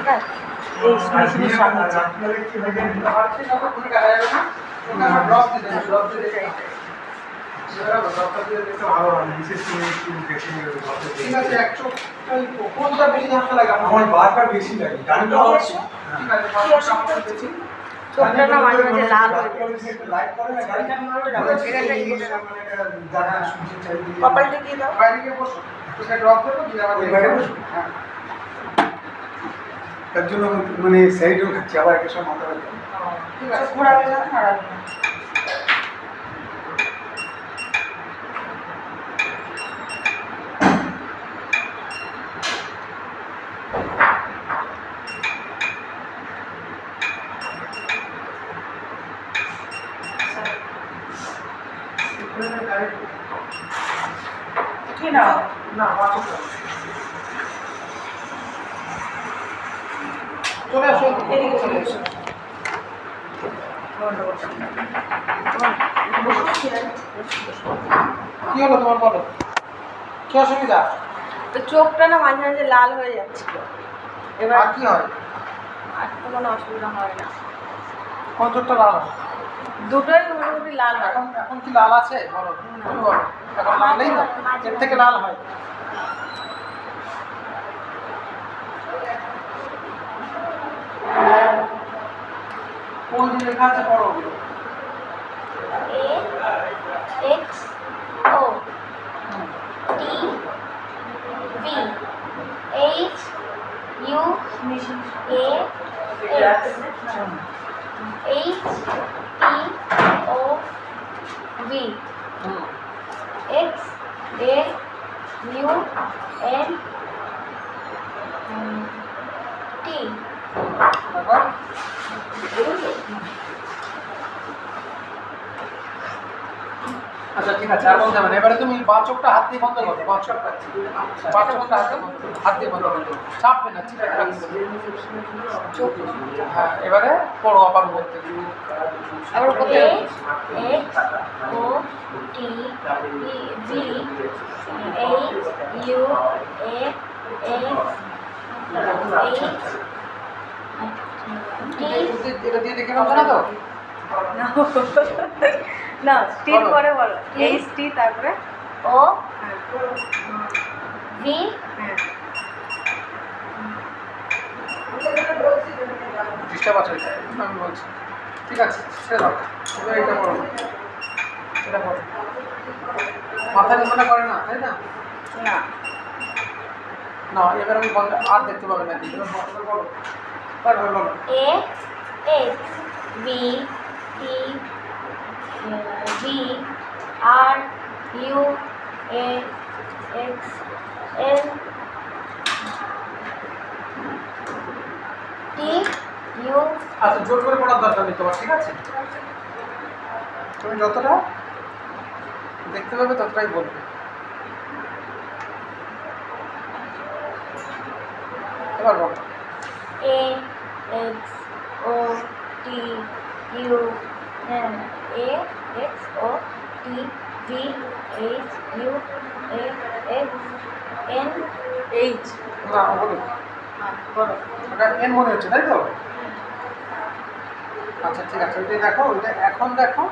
ঠিক আছে এই মেশিনের সামনে চোখটা না মাঝে মাঝে লাল হয়ে কপালটা দিয়ে দাও তার জন্য মানে সাইডও খাচ্ছি আবার একটা সময় মাথা ব্যথা ঠিক আছে ঘোরাবে না নাড়াবে না কি না না চলে আসো এদিকে চলে এসো কি হলো তোমার বলো কি অসুবিধা তো চোখটা না মাঝে মাঝে লাল হয়ে যাচ্ছিল এবার আর কি হয় আর তো কোনো অসুবিধা হয় না কোন চোখটা লাল হয় দুটোই মোটামুটি লাল হয় এখন এখন কি লাল আছে বলো তুমি বলো এখন লাল নেই না এর থেকে লাল হয় কোন যে লেখা আছে পড়ো ওগুলো A X O T V H U A X H T O V X A U N T তারপর আচ্ছা ঠিক আছে আর বলতে হবে না এবারে তুমি বাঁ চোখটা হাত দিয়ে বন্ধ করো বাঁ চোখটা হাত দিয়ে বন্ধ করো চাপবে না ঠিক আছে হ্যাঁ এবারে পড়ো আবার বলতে আবার কত A X O T V H U A X H এটা দিয়ে দেখে পাবো না তো না টির পরে বলো এইচ টি তারপরে O V ডিস্টার্ব আছে আমি বলছি ঠিক আছে ছেড়ে দাও এবার এটা পড়ো এটা পড়ো মাথা যন্ত্রণা করে না তাই না না না এবার আমি বন্ধ আর দেখতে পাবে না এবার বলো তারপর বলো A X V T V R U A X L T U আচ্ছা জোর করে পড়ার দরকার নেই তোমার ঠিক আছে তুমি যতটা দেখতে পাবে ততটাই বলবে এবার বলো A X O T U N A X O T V H U A X N H না বলো বলো ওটা এন মনে হচ্ছে তাই তো আচ্ছা ঠিক আছে ওইটাই দেখো ওইটা এখন দেখো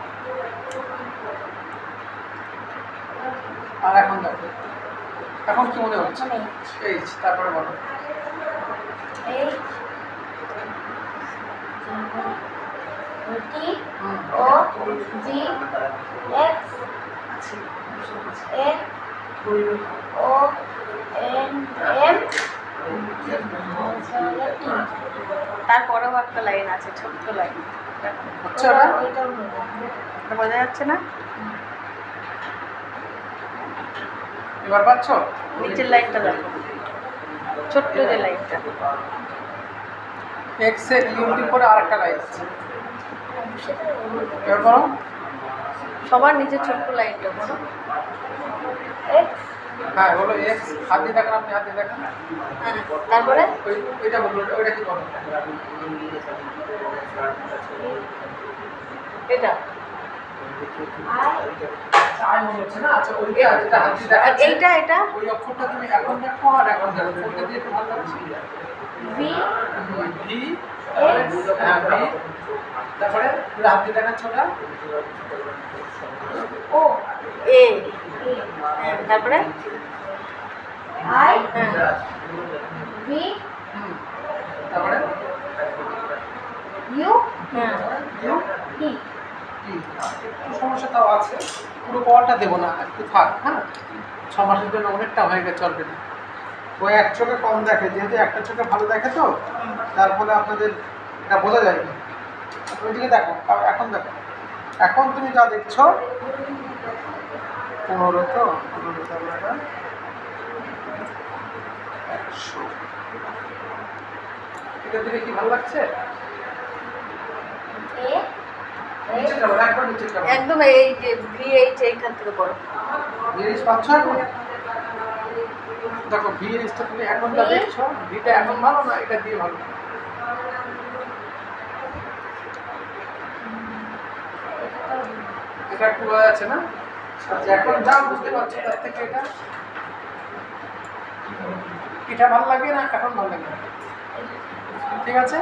আর এখন দেখো এখন কি মনে হচ্ছে এইচ তারপরে বলো H T O V X A O N M তারপরেও একটা লাইন আছে ছোট্ট লাইন হচ্ছে ওটা এটা বোঝা যাচ্ছে না এবার পাচ্ছ নিচের লাইনটা দেখো ছোট্ট যে লাইনটা এক্স এর ইউনিট করে আরেকটা লাইন আছে এবার বলো সবার নিচে ছোট্ট লাইনটা বলো X হ্যাঁ বলো এক্স হাত দিয়ে দেখেন আপনি হাত দিয়ে দেখেন তারপরে ওইটা বললো ওইটা কি বলো এটা আই মনে হচ্ছে না আচ্ছা ওইটা যেটা হাত দিয়ে দেখাচ্ছে এইটা এটা ওই অক্ষরটা তুমি এখন দেখো আর এখন দেখো কোনটা দিয়ে একটু ভালো লাগছে ভি ভি এক্স হ্যাঁ ভি, তারপরে হাত দিয়ে দেখাচ্ছ ওটা ও এ এ তারপরে আই হ্যাঁ ভি তারপরে ইউ হ্যাঁ ইউ টি কি একটু সমস্যা তাও আছে, পুরো কলটা দেবো না, একটু থাক হ্যাঁ, 6 মাসের জন্য অনেকটা হয়ে গেছে চলবে না। ওই এক চোখে কম দেখে, যেহেতু একটা চোখে ভালো দেখে তো তার ফলে আপনাদের এটা বোঝা যায় না। ওইদিকে দেখো, এখন দেখো, এখন তুমি যা দেখছো 15 তো 15 তারপরে এটা 100, এটা দিকে কি ভালো লাগছে? এ নিচে যাবো, একবার নিচে যাবো, একদম এই যে VH এইখান থেকে পড়ো। ভিএস পাচ্ছ এখন? দেখো ভিএসটা তুমি এখন যা দেখছো, ভিটা এখন ভালো না, এটা দিয়ে ভালো। এটা একটু বোঝা যাচ্ছে না? আচ্ছা এখন যা বুঝতে পারছি তার থেকে এটা এটা ভালো লাগে না এখন ভালো লাগে? ঠিক আছে,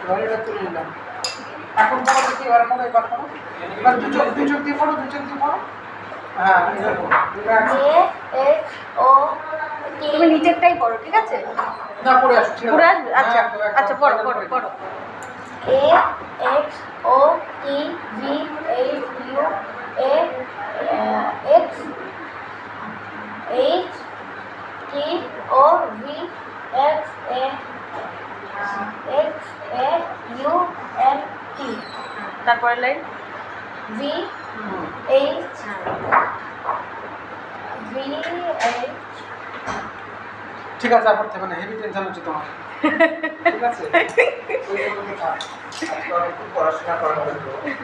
এবার এটা তুলে নিলাম। এখন পড়ো দেখি, এবার পড়ো, এবার পড়ো, এবার দু চোখ দিয়ে পড়ো, দু চোখ দিয়ে পড়ো। হ্যাঁ এটা পড়ো, এটা এ এক্স ও টি তুমি নিচেরটাই পড়ো, ঠিক আছে? না পড়ে আসো, ঠিক আছে। পুরো আসবে? আচ্ছা হ্যাঁ, একদম, একদম। আচ্ছা পড়ো পড়ো পড়ো। A X O T V H U A X H T O V X A U N T তারপরে line V hmm. H V H ঠিক আছে, আপর থেকে না, হেভি টেনশন হচ্ছে তোমার, ঠিক আছে? ওই জন্য থাক। আজকে আর একটু পড়াশোনা করা হবে,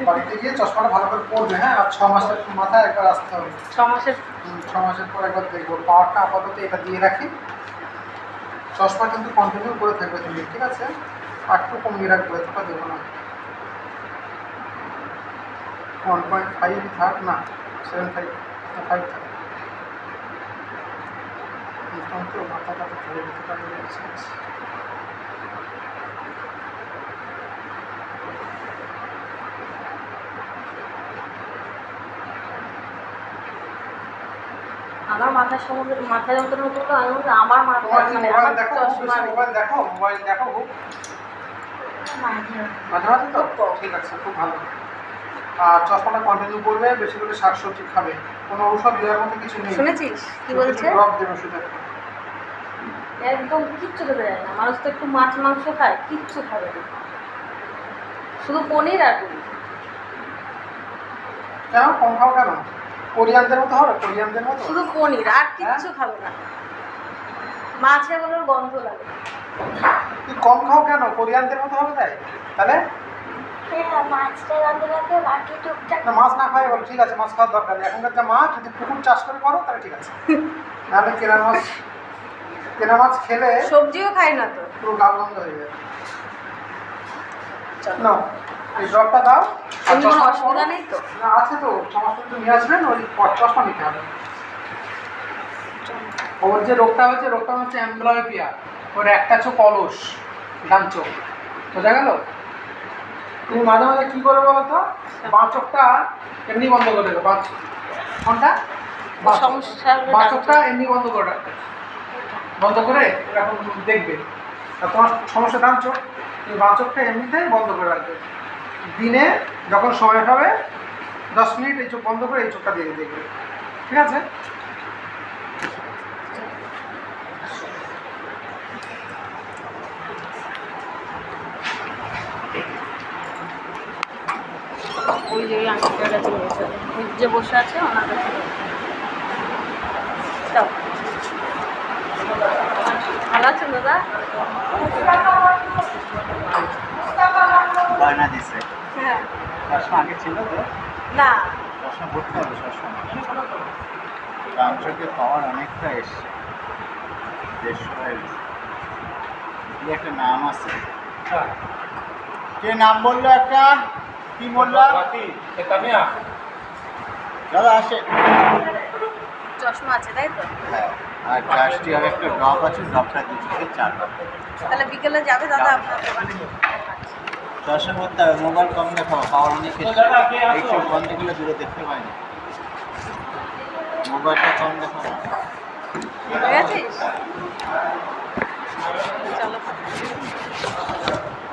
বাড়িতে গিয়ে চশমাটা ভালো করে পড়বে, হ্যাঁ? আর 6 মাসের মাথায় একবার আসতে হবে, 6 মাসের 6 মাসের পর একবার দেখবো। পাওয়ারটা আপাতত এটা দিয়ে রাখি, চশমা কিন্তু কন্টিনিউ করে থাকবে তুমি, ঠিক আছে? আর একটু কমিয়ে রাখবে, এতটা দেবো না। 1.5 থাক না, 7.5 5 থাক। তো মাথাটা ধরে দিতে পারবে। আমার মাথার সমস্যা, মাথা যন্ত্রণা করতো, আমি বলছি আমার মাথা তোমার কি মানে মোবাইল আমার দেখো? চশমা নেই। মোবাইল দেখো, মোবাইল দেখো খুব? মাঝে মাঝে মাঝে তো? ঠিক আছে, খুব ভালো। আর চশমাটা কন্টিনিউ করবে, বেশি করে শাকসবজি খাবে, কোনো ঔষধ দেওয়ার মতো কিছু নেই। শুনেছিস কি বলছে? ড্রপ দেবে শুধু। একদম কিচ্ছু খেতে যায় না মানুষ, তো একটু মাছ মাংস খায়, কিচ্ছু খাবে না, শুধু পনির আর পনির। কেন কম খাও কেন? কোরিয়ানদের মতো হবে, কোরিয়ানদের মতো? শুধু পনির আর কিচ্ছু খাবে না, মাছে বলে গন্ধ লাগে। তুই কম খাও কেন? কোরিয়ানদের মতো হবে তাই? তাহলে মাছটা রাঁধতে রাঁধতে বাকি টুকটাক না, মাছ না খাই বলো, ঠিক আছে, মাছ খাওয়ার দরকার নেই। এখনকার যা মাছ, যদি পুকুর চাষ করে করো তাহলে ঠিক আছে, নাহলে কেনা মাছ খেলে সবজিও খাই না তো। পুরো গাল বন্ধ হয়ে যাবে। চলো। নাও, এই ড্রপটা দাও। আর এমনি কোনো চশমা অসুবিধা পরো। নেই তো? না আছে তো, সমস্ত নিয়ে আসবেন, ওই চশমা নিতে হবে। ওর যে রোগটা হচ্ছে অ্যাম্বলয়পিয়া, ওর একটা চোখ অলস, ডান চোখ, বোঝা গেল? তুমি মাঝে মাঝে কী করবে বলো তো, বাঁ চোখটা এমনি বন্ধ করে দেবে, কোনটা? সমস্যা হলে বাঁ ডান চোখটা এমনি বন্ধ করে রাখবে, বন্ধ করে এরকম দেখবে। আর তোমার সমস্যা ডান চোখ, তুমি বাঁ চোখটা এমনিতেই বন্ধ করে রাখবে। দিনে যখন সময় হবে 10 মিনিট এই চোখ বন্ধ করে এই চোখটা দিয়ে দেখবে, ঠিক আছে? ওই যে ওই আঙ্কেলটার কাছে বসে, ওই যে বসে আছে ওনার কাছে যাও। ভালো আছেন দাদা? গয়না দিছে। হ্যাঁ। চশমা আগে ছিল তো? না, চশমা পড়তে হবে সবসময়। ডান চোখে পাওয়ার অনেকটা এসছে, 150 হয়ে গেছে। কি একটা নাম আছে, কে নাম বললো একটা, কি বললো? দাদা আসে। চশমা আছে তাই তো? হ্যাঁ, আর চার্জটি আর একটা ড্রপ আছে, ড্রপটা 2 থেকে 4 টাকা। তাহলে বিকেলে যাবে দাদা আপনার দোকানে? চশমা করতে হবে, মোবাইল কম দেখাবো, পাওয়ার অনেক বেশি। এইসব বন্ধ করলে দূরে দেখতে পাই না, মোবাইলটা কম দেখাবো। হয়ে গেছিস?